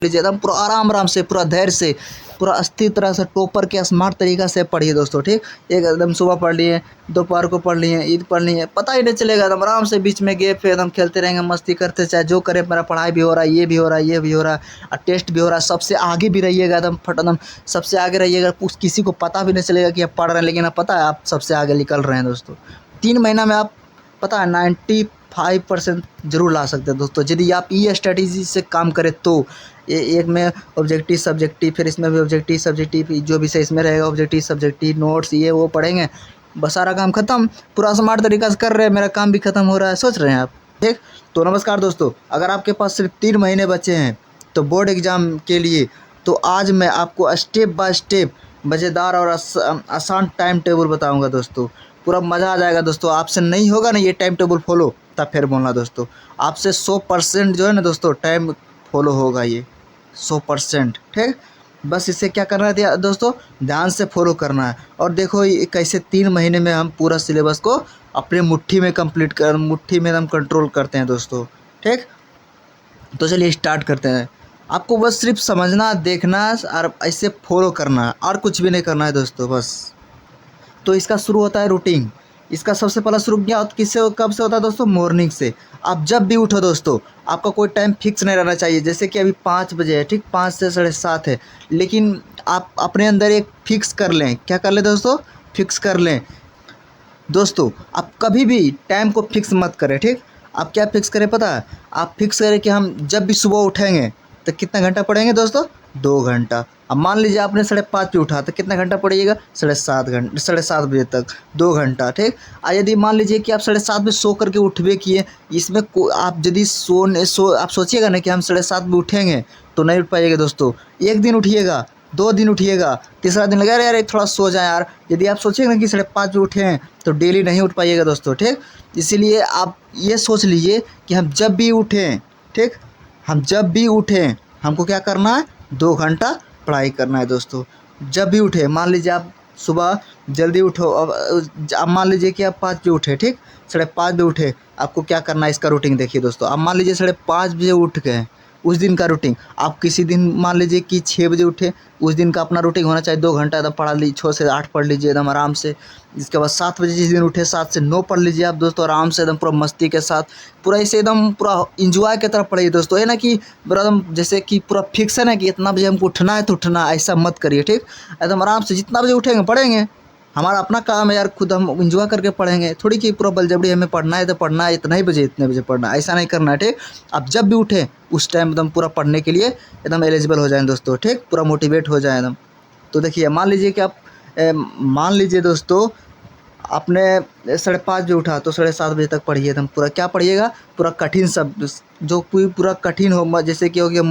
लीजिए एकदम पूरा आराम से, पूरा धैर्य से, पूरा अस्थिर तरह से, टॉपर के स्मार्ट तरीका से पढ़िए दोस्तों। ठीक, एक एकदम सुबह पढ़ लिए, दोपहर को पढ़ लिए, ईद पढ़ लिए, पता ही नहीं चलेगा, एकदम आराम से बीच में गैप है, एकदम खेलते रहेंगे, मस्ती करते, चाहे जो करे, मेरा पढ़ाई भी हो रहा है, ये भी हो रहा है, ये भी हो रहा है, और टेस्ट भी हो रहा है। सबसे आगे भी रहिएगा, एकदम फट एकदम सबसे आगे रहिएगा। किसी को पता भी नहीं चलेगा कि आप पढ़ रहे हैं, लेकिन आप पता है आप सबसे आगे निकल रहे हैं दोस्तों। 3 महीना में आप पता है 95% जरूर ला सकते हैं दोस्तों, यदि आप ये स्ट्रेटेजी से काम करें तो। एक में ऑब्जेक्टिव सब्जेक्टिव, फिर इसमें भी ऑब्जेक्टिव सब्जेक्टिव, जो विषय इसमें रहेगा ऑब्जेक्टिव सब्जेक्टिव, नोट्स ये वो पढ़ेंगे, बस सारा काम खत्म। पूरा स्मार्ट तरीका से कर रहे हैं, मेरा काम भी खत्म हो रहा है, सोच रहे हैं आप। ठीक, तो नमस्कार दोस्तों, अगर आपके पास सिर्फ 3 महीने बचे हैं तो बोर्ड एग्ज़ाम के लिए, तो आज मैं आपको स्टेप बाय स्टेप मज़ेदार और आसान टाइम टेबल बताऊँगा दोस्तों। पूरा मज़ा आ जाएगा दोस्तों। आपसे नहीं होगा ना ये टाइम टेबल फॉलो, तब फिर बोलना दोस्तों। आपसे 100% जो है ना दोस्तों टाइम फॉलो होगा ये 100%। ठीक, बस इसे क्या करना है दोस्तों, ध्यान से फॉलो करना है। और देखो ये कैसे 3 महीने में हम पूरा सिलेबस को अपने मुट्ठी में मुट्ठी में हम कंट्रोल करते हैं दोस्तों। ठीक, तो चलिए स्टार्ट करते हैं। आपको बस सिर्फ समझना, देखना और ऐसे फॉलो करना है, और कुछ भी नहीं करना है दोस्तों बस। तो इसका शुरू होता है रूटीन। इसका सबसे पहला शुरू क्या किससे, कब से होता है दोस्तों, मॉर्निंग से। आप जब भी उठो दोस्तों, आपका कोई टाइम फिक्स नहीं रहना चाहिए। जैसे कि अभी 5 बजे है, ठीक, 5 से 7:30 है, लेकिन आप अपने अंदर एक फिक्स कर लें। क्या कर लें दोस्तों, फिक्स कर लें दोस्तों। आप कभी भी टाइम को फिक्स मत करें। ठीक, आप क्या फिक्स करें पता है, आप फिक्स करें कि हम जब भी सुबह उठेंगे तो कितना घंटा पढ़ेंगे दोस्तों, 2 घंटा। अब मान लीजिए आपने 5:30 पे उठा तो कितना घंटा पढ़िएगा, 7:30 बजे तक, 2 घंटा। ठीक, और यदि मान लीजिए कि आप 7:30 बजे सो करके उठबे किए, इसमें आप यदि आप सोचिएगा ना कि हम 7:30 बजे उठेंगे, तो नहीं उठ पाइएगा दोस्तों। एक दिन उठिएगा, 2 दिन उठिएगा, तीसरा दिन लगा यार थोड़ा सो जाए यार। यदि आप सोचिएगा ना कि 5:30 बजे उठे हैं, तो डेली नहीं उठ पाइएगा दोस्तों। ठीक, इसीलिए आप ये सोच लीजिए कि हम जब भी उठें, ठीक, हम जब भी उठें हमको क्या करना है, 2 घंटा पढ़ाई करना है दोस्तों। जब भी उठे, मान लीजिए आप सुबह जल्दी उठो, अब मान लीजिए कि आप 5 बजे उठे, ठीक, 5:30 बजे उठे, आपको क्या करना है इसका रूटीन देखिए दोस्तों। अब मान लीजिए 5:30 बजे उठ गए, उस दिन का रूटीन आप किसी दिन मान लीजिए कि 6 बजे उठे, उस दिन का अपना रूटीन होना चाहिए 2 घंटा एकदम पढ़ा लीजिए, 6 से 8 पढ़ लीजिए एकदम आराम से। इसके बाद 7 बजे जिस दिन उठे 7 से 9 पढ़ लीजिए आप दोस्तों, आराम से एकदम पूरा मस्ती के साथ, पूरा इसे एकदम पूरा इंजॉय की तरफ पढ़िए दोस्तों। है ना कि पूरा एकदम जैसे कि पूरा फिक्सन है कि इतना बजे हमको उठना है तो उठना, ऐसा मत करिए। ठीक, एकदम आराम से जितना बजे उठेंगे पढ़ेंगे, हमारा अपना काम है यार, खुद हम इंजॉय करके पढ़ेंगे, थोड़ी कि पूरा बलजबड़ी हमें पढ़ना है तो पढ़ना है, इतना ही बजे इतने बजे पढ़ना है, ऐसा नहीं करना है। ठीक, आप जब भी उठें उस टाइम एकदम पूरा पढ़ने के लिए एकदम एलिजिबल हो जाएं दोस्तों। ठीक, पूरा मोटिवेट हो जाए एकदम। तो देखिए मान लीजिए कि आप मान लीजिए दोस्तों आपने 5:30 बजे उठा तो 7:30 बजे तक पढ़िए एकदम पूरा। क्या पढ़िएगा, पूरा कठिन शब्द जो कोई पूरा कठिन हो, जैसे कि हो गया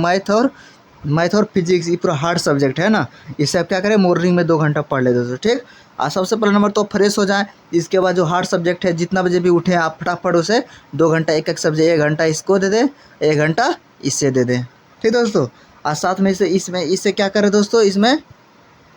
मैथ और फिजिक्स, ये पूरा हार्ड सब्जेक्ट है ना, इसे आप क्या करें, मॉर्निंग में 2 घंटा पढ़ ले दोस्तों। ठीक, सबसे पहला नंबर तो फ्रेश हो जाएं। इसके बाद जो हार्ड सब्जेक्ट है जितना बजे भी उठें आप फटाफट उसे 2 घंटा, एक सब्जेक्ट 1 घंटा इसको दे दें, 1 घंटा इससे दे दें। ठीक दोस्तों, और साथ में इससे क्या करें दोस्तों, इसमें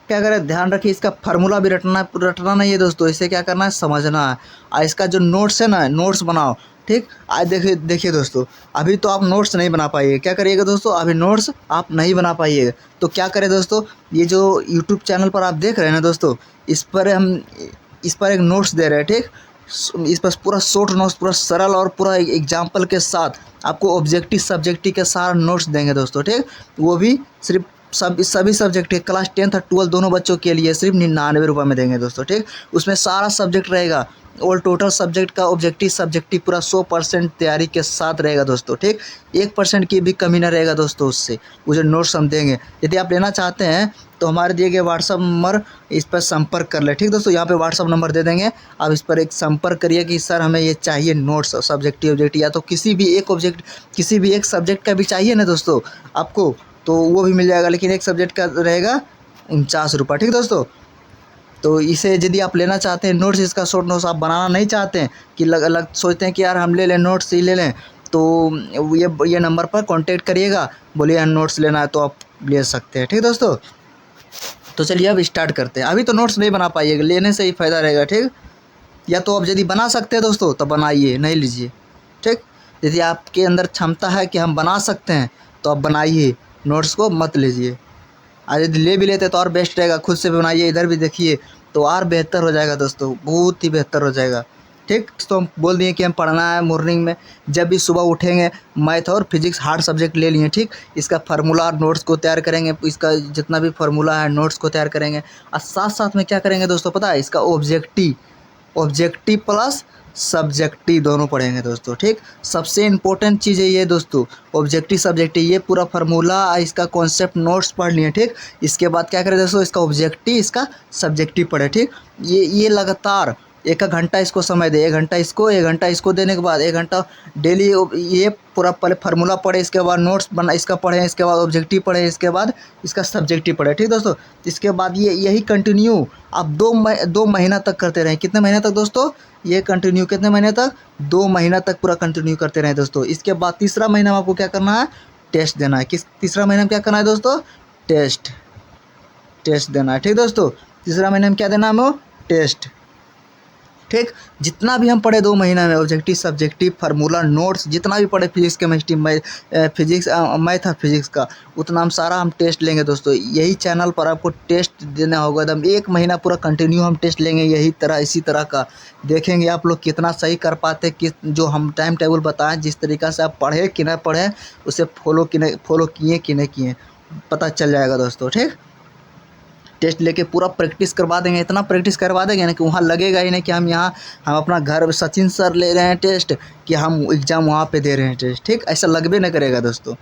क्या करें, ध्यान रखिए इसका फार्मूला भी रटना नहीं है दोस्तों, इसे क्या करना है, समझना है। और इसका जो नोट्स है ना, नोट्स बनाओ। ठीक, आज देखिए दोस्तों, अभी तो आप नोट्स नहीं बना पाइए, क्या करिएगा दोस्तों, अभी नोट्स आप नहीं बना पाइएगा तो क्या करें दोस्तों, ये जो यूट्यूब चैनल पर आप देख रहे हैं ना दोस्तों, इस पर एक नोट्स दे रहे हैं। ठीक, इस पर पूरा शॉर्ट नोट्स, पूरा सरल और पूरा एग्जाम्पल के साथ आपको ऑब्जेक्टिव सब्जेक्टिव के सारा नोट्स देंगे दोस्तों। ठीक, वो भी सिर्फ सभी सब्जेक्ट के क्लास 10th और 12 दोनों बच्चों के लिए सिर्फ 99 रुपये में देंगे दोस्तों। ठीक, उसमें सारा सब्जेक्ट रहेगा, और टोटल सब्जेक्ट का ऑब्जेक्टिव सब्जेक्टिव पूरा 100% तैयारी के साथ रहेगा दोस्तों। ठीक, 1% की भी कमी ना रहेगा दोस्तों उससे, वो जो नोट्स हम देंगे। यदि आप लेना चाहते हैं तो हमारे दिए गए व्हाट्सअप नंबर, इस पर संपर्क कर ले। ठीक दोस्तों, यहाँ पे व्हाट्सअप नंबर दे देंगे, आप इस पर एक संपर्क करिए कि सर हमें ये चाहिए नोट्स, सब्जेक्टिव ऑब्जेक्टिव, या तो किसी भी एक सब्जेक्ट का भी चाहिए ना दोस्तों आपको, तो वो भी मिल जाएगा, लेकिन एक सब्जेक्ट का रहेगा 49 रुपये। ठीक दोस्तों, तो इसे यदि आप लेना चाहते हैं नोट्स, इसका शॉर्ट नोट्स आप बनाना नहीं चाहते हैं कि अलग सोचते हैं कि यार हम ले लें नोट्स ही ले लें, तो ये नंबर पर कांटेक्ट करिएगा, बोलिए नोट्स लेना है तो आप ले सकते हैं। ठीक दोस्तों, तो चलिए अब स्टार्ट करते हैं। अभी तो नोट्स नहीं बना पाइएगा, लेने से ही फ़ायदा रहेगा। ठीक, या तो आप यदि बना सकते हैं दोस्तों तो बनाइए, नहीं लीजिए। ठीक, यदि आपके अंदर क्षमता है कि हम बना सकते हैं तो आप बनाइए, नोट्स को मत लीजिए। यदि ले भी लेते तो और बेस्ट रहेगा, खुद से बनाइए, इधर भी देखिए तो और बेहतर हो जाएगा दोस्तों, बहुत ही बेहतर हो जाएगा। ठीक, तो हम बोल दिए कि हम पढ़ना है मॉर्निंग में, जब भी सुबह उठेंगे मैथ और फिजिक्स हार्ड सब्जेक्ट ले लिए। ठीक, इसका फार्मूला और नोट्स को तैयार करेंगे, इसका जितना भी फार्मूला है नोट्स को तैयार करेंगे, और साथ साथ में क्या करेंगे दोस्तों पता है, इसका ऑब्जेक्टिव प्लस सब्जेक्टिव दोनों पढ़ेंगे दोस्तों। ठीक, सबसे इम्पोर्टेंट चीज़ है ये दोस्तों, ऑब्जेक्टिव सब्जेक्टिव, ये पूरा फार्मूला इसका कॉन्सेप्ट नोट्स पढ़ लिए। ठीक, इसके बाद क्या करें दोस्तों, इसका ऑब्जेक्टिव इसका सब्जेक्टिव पढ़े। ठीक, ये लगातार 1 घंटा इसको समय दे, 1 घंटा इसको, 1 घंटा इसको देने के बाद 1 घंटा डेली ये पूरा पहले फार्मूला पढ़े, इसके बाद नोट्स बना इसका पढ़ें, इसके बाद ऑब्जेक्टिव पढ़े, इसके बाद इसका सब्जेक्टिव पढ़े। ठीक दोस्तों, इसके बाद ये यही कंटिन्यू आप 2 महीना तक करते रहें। कितने महीने तक दोस्तों, ये कंटिन्यू कितने महीने तक, 2 महीना तक पूरा कंटिन्यू करते रहें दोस्तों। इसके बाद तीसरा महीना में आपको क्या करना है, टेस्ट देना है। किस तीसरा महीने में क्या करना है दोस्तों, टेस्ट देना है। ठीक दोस्तों, तीसरा महीने में क्या देना है, हमें टेस्ट। ठीक, जितना भी हम पढ़े 2 महीना में, ऑब्जेक्टिव सब्जेक्टिव फार्मूला नोट्स जितना भी पढ़े, फिजिक्स केमिस्ट्री मैथ और फिजिक्स का, उतना हम सारा हम टेस्ट लेंगे दोस्तों। यही चैनल पर आपको टेस्ट देना होगा एकदम 1 महीना पूरा कंटिन्यू हम टेस्ट लेंगे, यही तरह इसी तरह का देखेंगे आप लोग कितना सही कर पाते, कि जो हम टाइम टेबल बताएं जिस तरीक़ा से आप पढ़े कि ना पढ़े, उसे फॉलो किए कि नहीं किए पता चल जाएगा दोस्तों। ठीक, टेस्ट लेके पूरा प्रैक्टिस करवा देंगे, इतना प्रैक्टिस करवा देंगे ना कि वहाँ लगेगा ही नहीं कि हम अपना घर सचिन सर ले रहे हैं टेस्ट, कि हम एग्ज़ाम वहाँ पे दे रहे हैं टेस्ट। ठीक, ऐसा लगबे नहीं करेगा दोस्तों।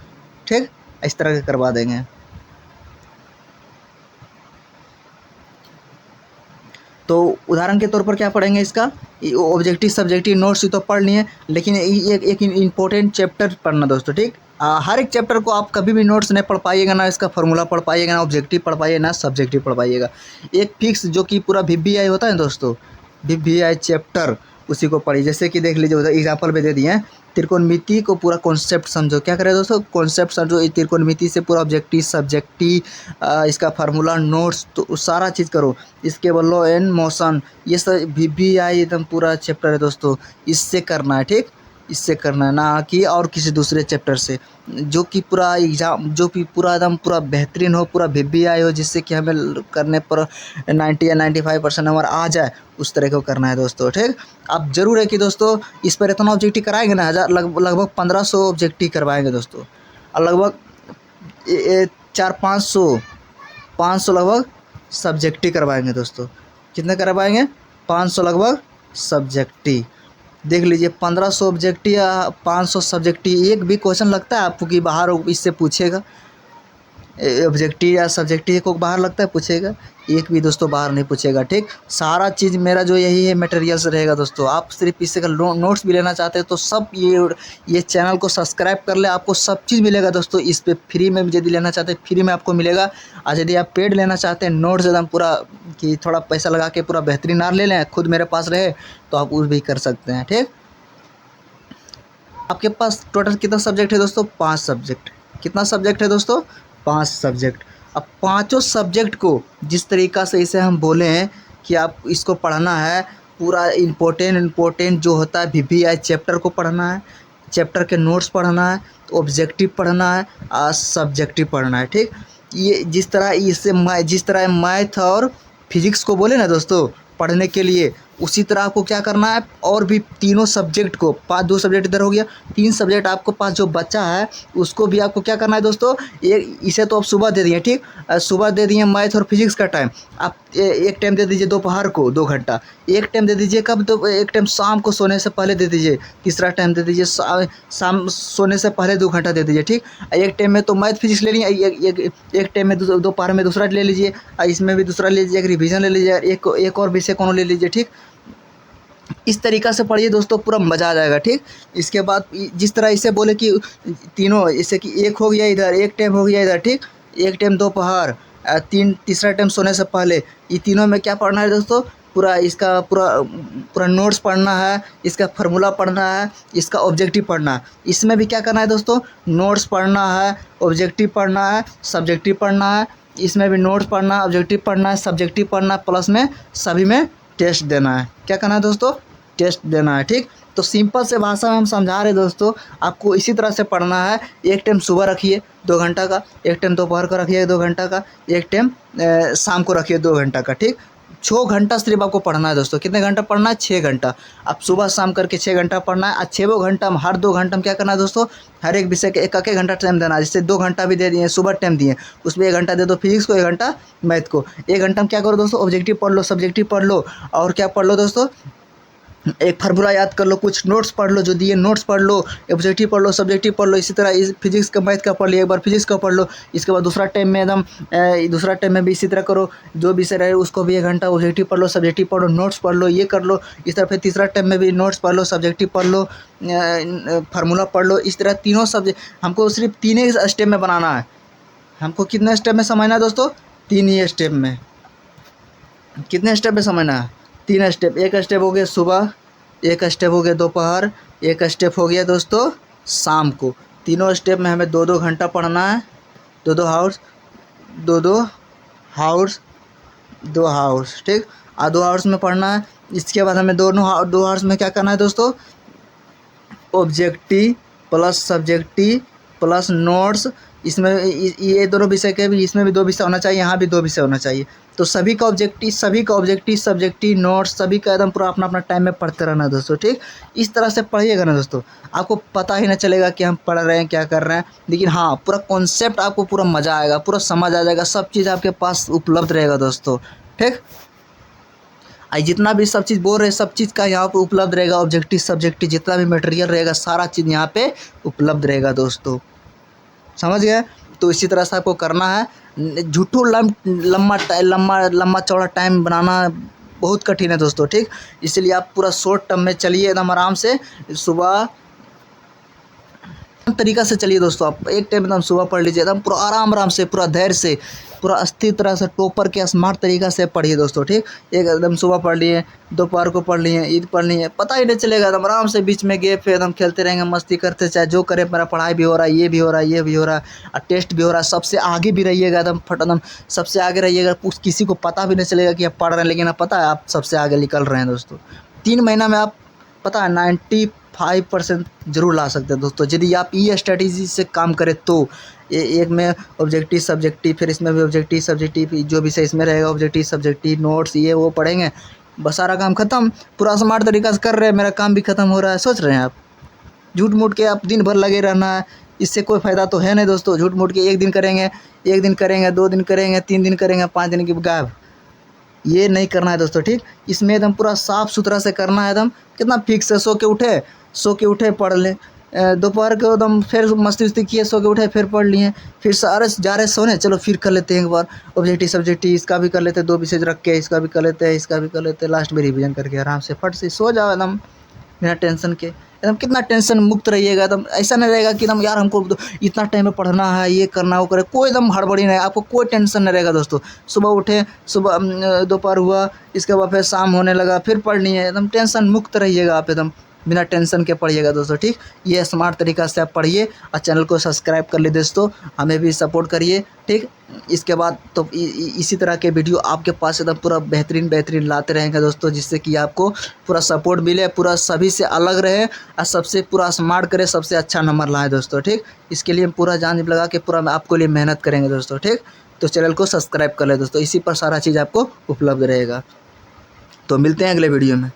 ठीक, इस तरह के करवा देंगे। तो उदाहरण के तौर पर क्या पढ़ेंगे, इसका ऑब्जेक्टिव सब्जेक्टिव नोट्स तो पढ़ लिए, लेकिन एक इम्पोर्टेंट चैप्टर पढ़ना दोस्तों। ठीक, हर एक चैप्टर को आप कभी भी नोट्स नहीं पढ़ पाइएगा, ना इसका फार्मूला पढ़ पाइएगा, ना ऑब्जेक्टिव पढ़ पाइएगा, ना सब्जेक्टिव पढ़ पाइएगा। एक फिक्स जो कि पूरा VBI होता है दोस्तों, VBI चैप्टर, उसी को पढ़िए। जैसे कि देख लीजिए, एग्जाम्पल में दे दिए हैं, त्रिकोणमिति को पूरा कॉन्सेप्ट समझो। क्या करें दोस्तों, कॉन्सेप्ट समझो, त्रिकोणमिति से पूरा ऑब्जेक्टिव सब्जेक्टिव इसका फार्मूला नोट्स तो सारा चीज़ करो। इसके बाद लॉ एंड मोशन, ये सब VBI एकदम पूरा चैप्टर है दोस्तों, इससे करना है। ठीक, इससे करना है, ना कि और किसी दूसरे चैप्टर से, जो कि पूरा एग्ज़ाम जो कि पूरा एकदम पूरा बेहतरीन हो, पूरा VBI हो, जिससे कि हमें करने पर 90 या 95% नंबर आ जाए, उस तरह को करना है दोस्तों। ठीक, अब जरूर है कि दोस्तों इस पर इतना ऑब्जेक्टिव कराएंगे ना, लगभग 1500 ऑब्जेक्टिव करवाएंगे दोस्तों, और लगभग 400-500 लगभग सब्जेक्टिव करवाएंगे दोस्तों। कितने करवाएंगे, 500 लगभग सब्जेक्टिव। देख लीजिए, 1500 ऑब्जेक्टिव या 500 सब्जेक्टिव। एक भी क्वेश्चन लगता है आपको कि बाहर इससे पूछेगा, ऑब्जेक्टिव या सब्जेक्टिव को बाहर लगता है पूछेगा, एक भी दोस्तों बाहर नहीं पूछेगा। ठीक, सारा चीज़ मेरा जो यही है मटेरियल्स रहेगा दोस्तों। आप सिर्फ इससे का नोट्स भी लेना चाहते हैं तो सब ये चैनल को सब्सक्राइब कर ले, आपको सब चीज़ मिलेगा दोस्तों। इस पर फ्री में यदि लेना चाहते हैं फ्री में आपको मिलेगा, और यदि आप पेड लेना चाहते हैं नोट्स एकदम पूरा कि थोड़ा पैसा लगा के पूरा बेहतरीन ले लें, खुद मेरे पास रहे, तो आप उस भी कर सकते हैं। ठीक, आपके पास टोटल कितना सब्जेक्ट है दोस्तों, 5 सब्जेक्ट। कितना सब्जेक्ट है दोस्तों, 5 सब्जेक्ट। अब पाँचों सब्जेक्ट को जिस तरीक़ा से इसे हम बोले हैं कि आप इसको पढ़ना है, पूरा इम्पोर्टेंट जो होता है VBI चैप्टर को पढ़ना है, चैप्टर के नोट्स पढ़ना है, ऑब्जेक्टिव पढ़ना है और सब्जेक्टिव पढ़ना है। ठीक, ये जिस तरह मैथ और फिजिक्स को बोले ना दोस्तों पढ़ने के लिए, उसी तरह आपको क्या करना है, और भी तीनों सब्जेक्ट को 2 सब्जेक्ट इधर हो गया, 3 सब्जेक्ट आपको पास जो बचा है उसको भी आपको क्या करना है दोस्तों। इसे तो आप सुबह दे दिए। ठीक, सुबह दे दिए मैथ और फिजिक्स का टाइम, आप एक टाइम दे दीजिए दोपहर को 2 घंटा, एक टाइम दे दीजिए कब, तो एक टाइम शाम को सोने से पहले दे दीजिए, तीसरा टाइम दे दीजिए शाम सोने से पहले 2 घंटा दे दीजिए। ठीक, एक टाइम में तो मैथ फिजिक्स ले लीजिए, एक टाइम में दोपहर में दूसरा ले लीजिए, इसमें भी दूसरा ले लीजिए, एक रिविजन ले लीजिए, एक और विषय कौन ले लीजिए। ठीक, इस तरीक़ा से पढ़िए दोस्तों, पूरा मज़ा आ जाएगा। ठीक, इसके बाद जिस तरह इसे बोले कि तीनों, जैसे कि एक हो गया इधर, एक टाइम हो गया इधर। ठीक, एक टाइम दोपहर, तीसरा टाइम सोने से पहले, ये तीनों में क्या पढ़ना है दोस्तों, पूरा इसका पूरा नोट्स पढ़ना है, इसका फार्मूला पढ़ना है, इसका ऑब्जेक्टिव पढ़ना है। इसमें भी क्या करना है दोस्तों, नोट्स पढ़ना है, ऑब्जेक्टिव पढ़ना है, सब्जेक्टिव पढ़ना है। इसमें भी नोट्स पढ़ना है, ऑब्जेक्टिव पढ़ना है, सब्जेक्टिव पढ़ना है, प्लस में सभी में टेस्ट देना है। क्या करना है दोस्तों, टेस्ट देना है। ठीक, तो सिंपल से भाषा में हम समझा रहे दोस्तों, आपको इसी तरह से पढ़ना है। एक टाइम सुबह रखिए 2 घंटा का, एक टाइम दोपहर को रखिए 2 घंटा का, एक टाइम शाम को रखिए 2 घंटा का। ठीक, 6 घंटा सिर्फ आपको पढ़ना है दोस्तों। कितने घंटा पढ़ना है? 6 घंटा। अब सुबह शाम करके 6 घंटा पढ़ना है। 6 घंटा में हर 2 घंटा में क्या करना है दोस्तों, हर एक विषय के एक घंटा टाइम देना है। जैसे 2 घंटा भी दे दिए, सुबह टाइम दिए, उसमें 1 घंटा दे दो फिजिक्स को, 1 घंटा मैथ को। 1 घंटा में क्या करो दोस्तों, ऑब्जेक्टिव पढ़ लो, सब्जेक्टिव पढ़ लो, और क्या पढ़ लो दोस्तों, एक फार्मूला याद कर लो, कुछ नोट्स पढ़ लो, जो दिए नोट्स पढ़ लो, ऑब्जेक्टिव पढ़ लो, सब्जेक्टिव पढ़ लो। इसी तरह इस फिजिक्स का मैथ का पढ़ लिया, एक बार फिजिक्स का पढ़ लो। इसके बाद दूसरा टाइम में एकदम दूसरा टाइम में भी इसी तरह करो, जो विषय रहे उसको भी 1 घंटा ऑब्जेक्टिव पढ़ लो, सब्जेक्टिव पढ़ो, नोट्स पढ़ लो, ये कर लो। इस तरह फिर तीसरा टाइम में भी नोट्स पढ़ लो, सब्जेक्टिव पढ़ लो, फार्मूला पढ़ लो। इस तरह तीनों सब्जेक्ट हमको सिर्फ 3 ही स्टेप में बनाना है। हमको कितने स्टेप में समझना है दोस्तों? 3 ही स्टेप में। कितने स्टेप में समझना है? 3 स्टेप। एक स्टेप हो गया सुबह, एक स्टेप हो गया दोपहर, एक स्टेप हो गया दोस्तों शाम को। तीनों स्टेप में हमें 2-2 घंटा पढ़ना है, 2-2 हावर्स, 2-2 हावर्स, 2 हावर्स। ठीक, 2 हावर्स में पढ़ना है। इसके बाद हमें 2 हावर्स में क्या करना है दोस्तों, objective plus subjective plus notes. इसमें ये दोनों विषय के भी, इसमें भी 2 विषय होना चाहिए, यहाँ भी 2 विषय होना चाहिए। तो सभी का ऑब्जेक्टिव सब्जेक्टिव नोट्स सभी का एकदम पूरा अपना अपना टाइम में पढ़ते रहना है दोस्तों। ठीक, इस तरह से पढ़िएगा ना दोस्तों, आपको पता ही ना चलेगा कि हम पढ़ रहे हैं, क्या कर रहे हैं। लेकिन हाँ, पूरा कॉन्सेप्ट आपको पूरा मज़ा आएगा, पूरा समझ आ जाएगा, सब चीज़ आपके पास उपलब्ध रहेगा दोस्तों। ठीक, जितना भी सब चीज़ बोल रहे हैं, सब चीज़ का यहाँ पे उपलब्ध रहेगा। ऑब्जेक्टिव सब्जेक्टिव जितना भी मटेरियल रहेगा, सारा चीज़ यहाँ पे उपलब्ध रहेगा दोस्तों। समझ गए? तो इसी तरह से आपको करना है। झूठो लम्बा चौड़ा टाइम बनाना बहुत कठिन है दोस्तों। ठीक, इसलिए आप पूरा शॉर्ट टर्म में चलिए, एकदम आराम से सुबह तरीका से चलिए दोस्तों। आप एक टाइम एकदम सुबह पढ़ लीजिए, एकदम पूरा आराम से, पूरा धैर्य से, पूरा अस्थिर तरह से, टॉपर के स्मार्ट तरीका से पढ़िए दोस्तों। ठीक, एक एकदम सुबह पढ़ लिए, दोपहर को पढ़ लिए, ईद पढ़ लिए, पता ही नहीं चलेगा। एकदम आराम से बीच में गैप है, एकदम खेलते रहेंगे, मस्ती करते, चाहे जो करें, मेरा पढ़ाई भी हो रहा है, ये भी हो रहा है, ये भी हो रहा है, और टेस्ट भी हो रहा है। सबसे आगे भी रहिएगा, एकदम सबसे आगे रहिएगा। किसी को पता भी नहीं चलेगा कि आप पढ़ रहे हैं, लेकिन आप पता है आप सबसे आगे निकल रहे हैं दोस्तों। 3 महीना में आप पता है 95% जरूर ला सकते हैं दोस्तों, यदि आप ये स्ट्रेटेजी से काम करें तो। एक में ऑब्जेक्टिव सब्जेक्टिव, फिर इसमें भी ऑब्जेक्टिव सब्जेक्टिव, जो विषय इसमें रहेगा ऑब्जेक्टिव सब्जेक्टिव नोट्स, ये वो पढ़ेंगे, बस सारा काम खत्म। पूरा स्मार्ट तरीका से कर रहे हैं, मेरा काम भी खत्म हो रहा है। सोच रहे हैं आप, झूठ मूठ के आप दिन भर लगे रहना है, इससे कोई फ़ायदा तो है नहीं दोस्तों। झूठ मूठ के एक दिन करेंगे, 2 दिन करेंगे, 3 दिन करेंगे, 5 दिन की गायब, ये नहीं करना है दोस्तों। ठीक, इसमें एकदम पूरा साफ़ सुथरा से करना है। एकदम कितना फिक्स है, सो के उठे पढ़ ले, दोपहर को एकदम फिर मस्ती उस्ती किए, सो के उठे फिर पढ़ लिए, फिर सारे जा रहे सोने, चलो फिर कर लेते हैं एक बार ऑब्जेक्टिव सब्जेक्टिव, इसका भी कर लेते हैं, 2 विषय रख के, इसका भी कर लेते हैं, इसका भी कर लेते हैं, लास्ट में रिवीजन करके आराम से फट से सो जाओ एकदम बिना टेंशन के। एकदम कितना टेंशन मुक्त रहिएगा, एकदम ऐसा नहीं रहेगा कि एकदम यार हमको इतना टाइम में पढ़ना है, ये करना वो करे, कोई एकदम हड़बड़ी नहीं, आपको कोई टेंशन नहीं रहेगा दोस्तों। सुबह उठे, सुबह दोपहर हुआ, इसके बाद फिर शाम होने लगा, फिर पढ़ लिए, एकदम टेंशन मुक्त रहिएगा आप, एकदम बिना टेंशन के पढ़िएगा दोस्तों। ठीक, ये स्मार्ट तरीका से आप पढ़िए, और चैनल को सब्सक्राइब कर लीजिए दोस्तों, हमें भी सपोर्ट करिए। ठीक, इसके बाद तो इसी तरह के वीडियो आपके पास एकदम पूरा बेहतरीन लाते रहेंगे दोस्तों, जिससे कि आपको पूरा सपोर्ट मिले, पूरा सभी से अलग रहे, और सबसे पूरा स्मार्ट करे, सबसे अच्छा नंबर लाए दोस्तों। ठीक, इसके लिए हम पूरा जान लगा के पूरा आपको लिए मेहनत करेंगे दोस्तों। ठीक, तो चैनल को सब्सक्राइब कर ले दोस्तों, इसी पर सारा चीज़ आपको उपलब्ध रहेगा। तो मिलते हैं अगले वीडियो में।